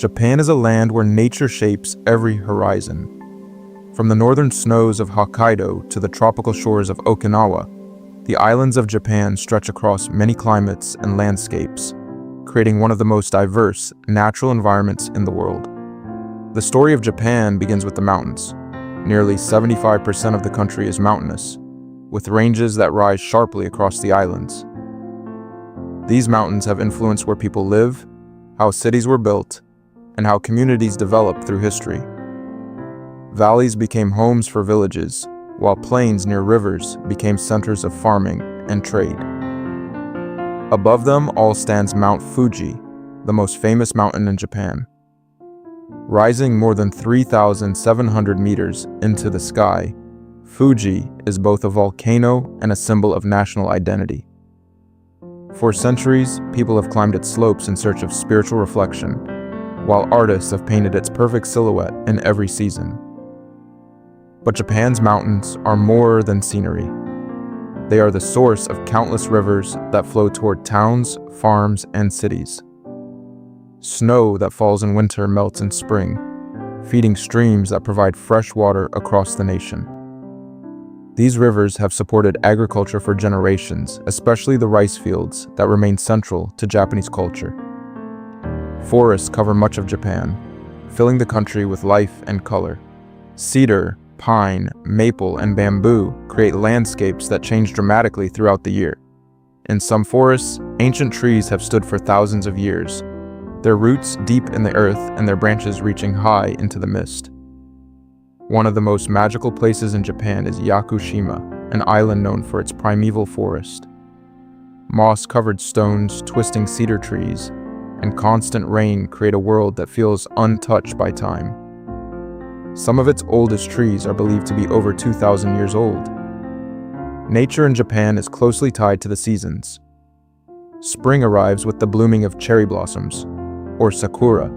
Japan is a land where nature shapes every horizon. From the northern snows of Hokkaido to the tropical shores of Okinawa, the islands of Japan stretch across many climates and landscapes, creating one of the most diverse natural environments in the world. The story of Japan begins with the mountains. Nearly 75% of the country is mountainous, with ranges that rise sharply across the islands. These mountains have influenced where people live, how cities were built, and how communities developed through history. Valleys became homes for villages, while plains near rivers became centers of farming and trade. Above them all stands Mount Fuji, the most famous mountain in Japan. Rising more than 3,700 meters into the sky, Fuji is both a volcano and a symbol of national identity. For centuries, people have climbed its slopes in search of spiritual reflection, while artists have painted its perfect silhouette in every season. But Japan's mountains are more than scenery. They are the source of countless rivers that flow toward towns, farms, and cities. Snow that falls in winter melts in spring, feeding streams that provide fresh water across the nation. These rivers have supported agriculture for generations, especially the rice fields that remain central to Japanese culture. Forests cover much of Japan, filling the country with life and color. Cedar, pine, maple, and bamboo create landscapes that change dramatically throughout the year. In some forests, ancient trees have stood for thousands of years, their roots deep in the earth and their branches reaching high into the mist. One of the most magical places in Japan is Yakushima, an island known for its primeval forest. Moss-covered stones, twisting cedar trees, and constant rain create a world that feels untouched by time. Some of its oldest trees are believed to be over 2,000 years old. Nature in Japan is closely tied to the seasons. Spring arrives with the blooming of cherry blossoms, or sakura.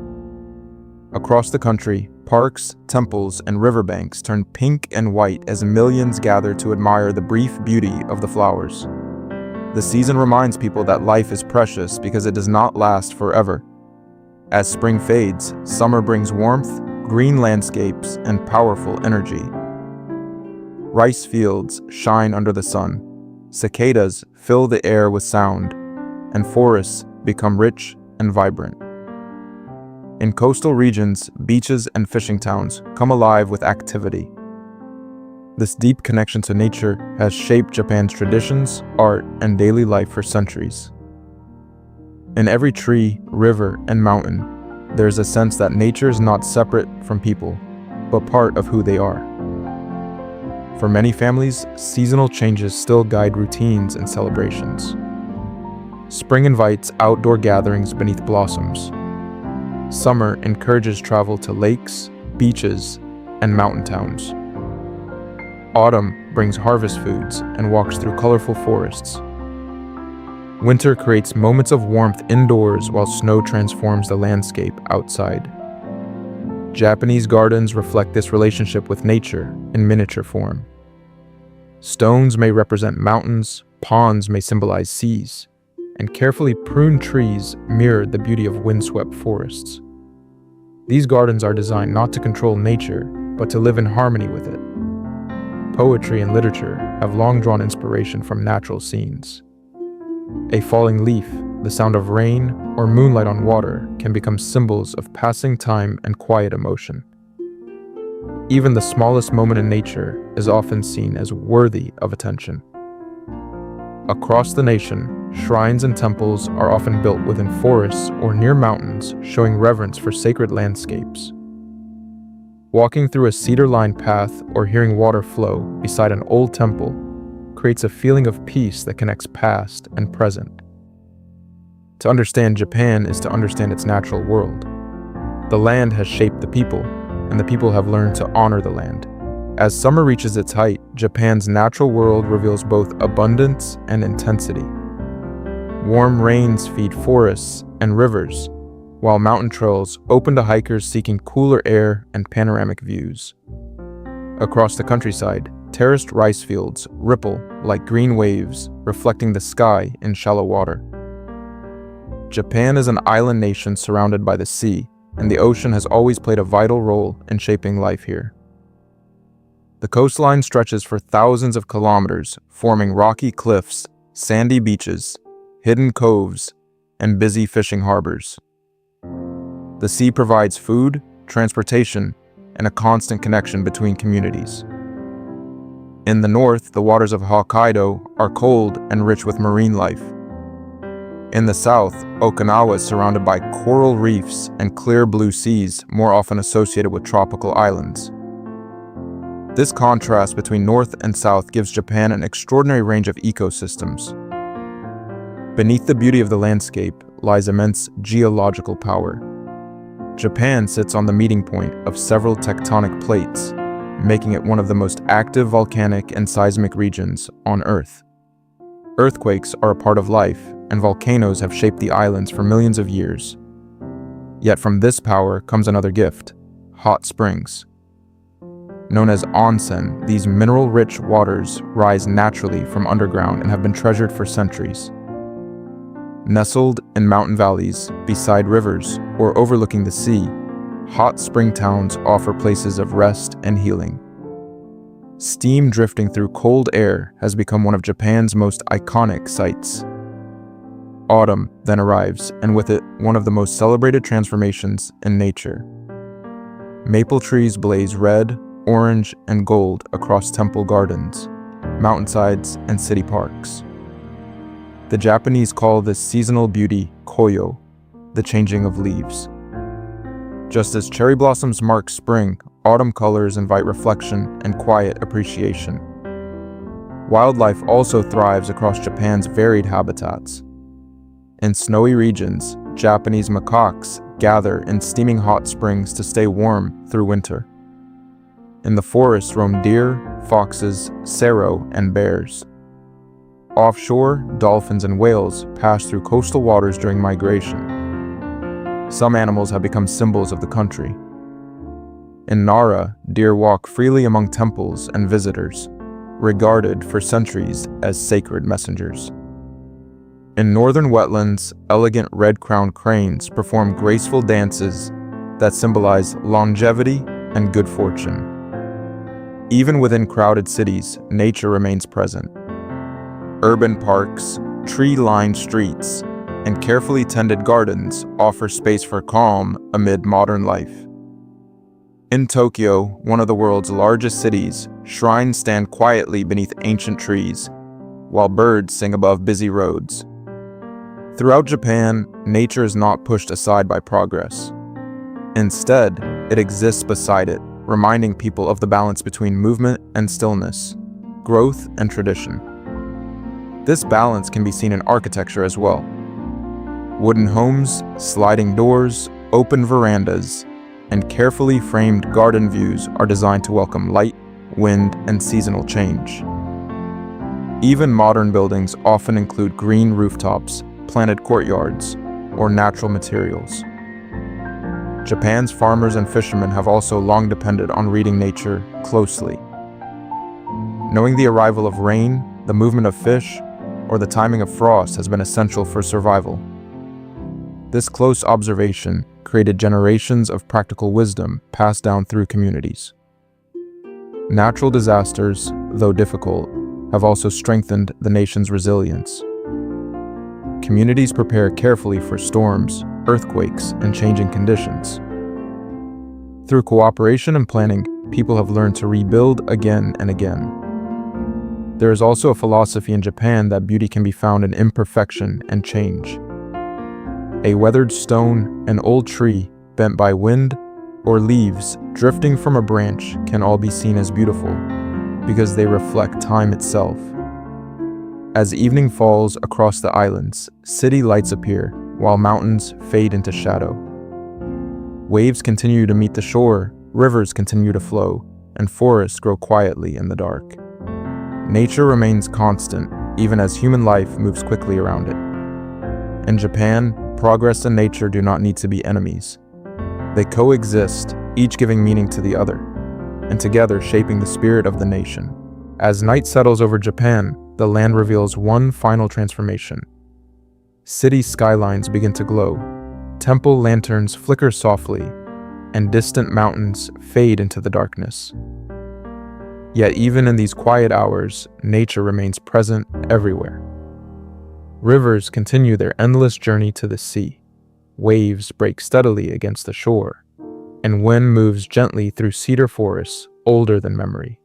Across the country, parks, temples, and riverbanks turn pink and white as millions gather to admire the brief beauty of the flowers. The season reminds people that life is precious because it does not last forever. As spring fades, summer brings warmth, green landscapes, and powerful energy. Rice fields shine under the sun, cicadas fill the air with sound, and forests become rich and vibrant. In coastal regions, beaches and fishing towns come alive with activity. This deep connection to nature has shaped Japan's traditions, art, and daily life for centuries. In every tree, river, and mountain, there is a sense that nature is not separate from people, but part of who they are. For many families, seasonal changes still guide routines and celebrations. Spring invites outdoor gatherings beneath blossoms. Summer encourages travel to lakes, beaches, and mountain towns. Autumn brings harvest foods and walks through colorful forests. Winter creates moments of warmth indoors while snow transforms the landscape outside. Japanese gardens reflect this relationship with nature in miniature form. Stones may represent mountains, ponds may symbolize seas, and carefully pruned trees mirror the beauty of windswept forests. These gardens are designed not to control nature, but to live in harmony with it. Poetry and literature have long drawn inspiration from natural scenes. A falling leaf, the sound of rain, or moonlight on water can become symbols of passing time and quiet emotion. Even the smallest moment in nature is often seen as worthy of attention. Across the nation, shrines and temples are often built within forests or near mountains, showing reverence for sacred landscapes. Walking through a cedar-lined path or hearing water flow beside an old temple creates a feeling of peace that connects past and present. To understand Japan is to understand its natural world. The land has shaped the people, and the people have learned to honor the land. As summer reaches its height, Japan's natural world reveals both abundance and intensity. Warm rains feed forests and rivers, while mountain trails open to hikers seeking cooler air and panoramic views. Across the countryside, terraced rice fields ripple like green waves, reflecting the sky in shallow water. Japan is an island nation surrounded by the sea, and the ocean has always played a vital role in shaping life here. The coastline stretches for thousands of kilometers, forming rocky cliffs, sandy beaches, hidden coves, and busy fishing harbors. The sea provides food, transportation, and a constant connection between communities. In the north, the waters of Hokkaido are cold and rich with marine life. In the south, Okinawa is surrounded by coral reefs and clear blue seas, more often associated with tropical islands. This contrast between north and south gives Japan an extraordinary range of ecosystems. Beneath the beauty of the landscape lies immense geological power. Japan sits on the meeting point of several tectonic plates, making it one of the most active volcanic and seismic regions on Earth. Earthquakes are a part of life, and volcanoes have shaped the islands for millions of years. Yet from this power comes another gift: hot springs. Known as onsen, these mineral-rich waters rise naturally from underground and have been treasured for centuries. Nestled in mountain valleys, beside rivers, or overlooking the sea, hot spring towns offer places of rest and healing. Steam drifting through cold air has become one of Japan's most iconic sights. Autumn then arrives, and with it, one of the most celebrated transformations in nature. Maple trees blaze red, orange, and gold across temple gardens, mountainsides, and city parks. The Japanese call this seasonal beauty koyo, the changing of leaves. Just as cherry blossoms mark spring, autumn colors invite reflection and quiet appreciation. Wildlife also thrives across Japan's varied habitats. In snowy regions, Japanese macaques gather in steaming hot springs to stay warm through winter. In the forests roam deer, foxes, sero, and bears. Offshore, dolphins and whales pass through coastal waters during migration. Some animals have become symbols of the country. In Nara, deer walk freely among temples and visitors, regarded for centuries as sacred messengers. In northern wetlands, elegant red-crowned cranes perform graceful dances that symbolize longevity and good fortune. Even within crowded cities, nature remains present. Urban parks, tree-lined streets, and carefully tended gardens offer space for calm amid modern life. In Tokyo, one of the world's largest cities, shrines stand quietly beneath ancient trees, while birds sing above busy roads. Throughout Japan, nature is not pushed aside by progress. Instead, it exists beside it, reminding people of the balance between movement and stillness, growth and tradition. This balance can be seen in architecture as well. Wooden homes, sliding doors, open verandas, and carefully framed garden views are designed to welcome light, wind, and seasonal change. Even modern buildings often include green rooftops, planted courtyards, or natural materials. Japan's farmers and fishermen have also long depended on reading nature closely. Knowing the arrival of rain, the movement of fish, or the timing of frost has been essential for survival. This close observation created generations of practical wisdom passed down through communities. Natural disasters, though difficult, have also strengthened the nation's resilience. Communities prepare carefully for storms, earthquakes, and changing conditions. Through cooperation and planning, people have learned to rebuild again and again. There is also a philosophy in Japan that beauty can be found in imperfection and change. A weathered stone, an old tree bent by wind, or leaves drifting from a branch can all be seen as beautiful because they reflect time itself. As evening falls across the islands, city lights appear while mountains fade into shadow. Waves continue to meet the shore, rivers continue to flow, and forests grow quietly in the dark. Nature remains constant, even as human life moves quickly around it. In Japan, progress and nature do not need to be enemies. They coexist, each giving meaning to the other, and together shaping the spirit of the nation. As night settles over Japan, the land reveals one final transformation. City skylines begin to glow, Temple lanterns flicker softly, and distant mountains fade into the darkness. Yet even in these quiet hours, nature remains present everywhere. Rivers continue their endless journey to the sea. Waves break steadily against the shore, and wind moves gently through cedar forests older than memory.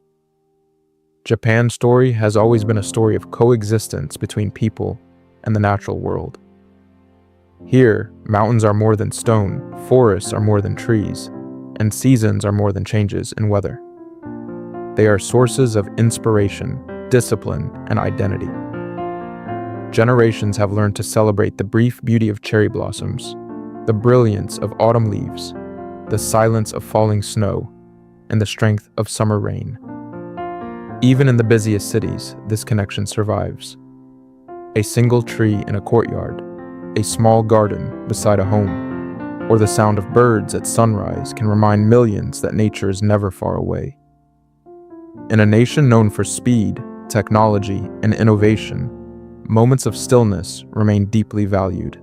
Japan's story has always been a story of coexistence between people and the natural world. Here, mountains are more than stone, forests are more than trees, and seasons are more than changes in weather. They are sources of inspiration, discipline, and identity. Generations have learned to celebrate the brief beauty of cherry blossoms, the brilliance of autumn leaves, the silence of falling snow, and the strength of summer rain. Even in the busiest cities, this connection survives. A single tree in a courtyard, a small garden beside a home, or the sound of birds at sunrise can remind millions that nature is never far away. In a nation known for speed, technology, and innovation, moments of stillness remain deeply valued.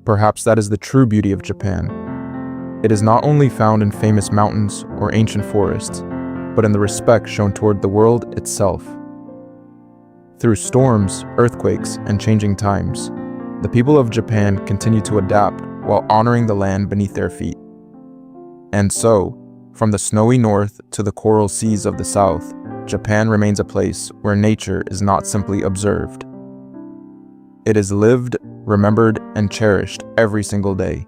Perhaps that is the true beauty of Japan. It is not only found in famous mountains or ancient forests, but in the respect shown toward the world itself. Through storms, earthquakes, and changing times, the people of Japan continue to adapt while honoring the land beneath their feet. And so, from the snowy north to the coral seas of the south, Japan remains a place where nature is not simply observed. It is lived, remembered, and cherished every single day.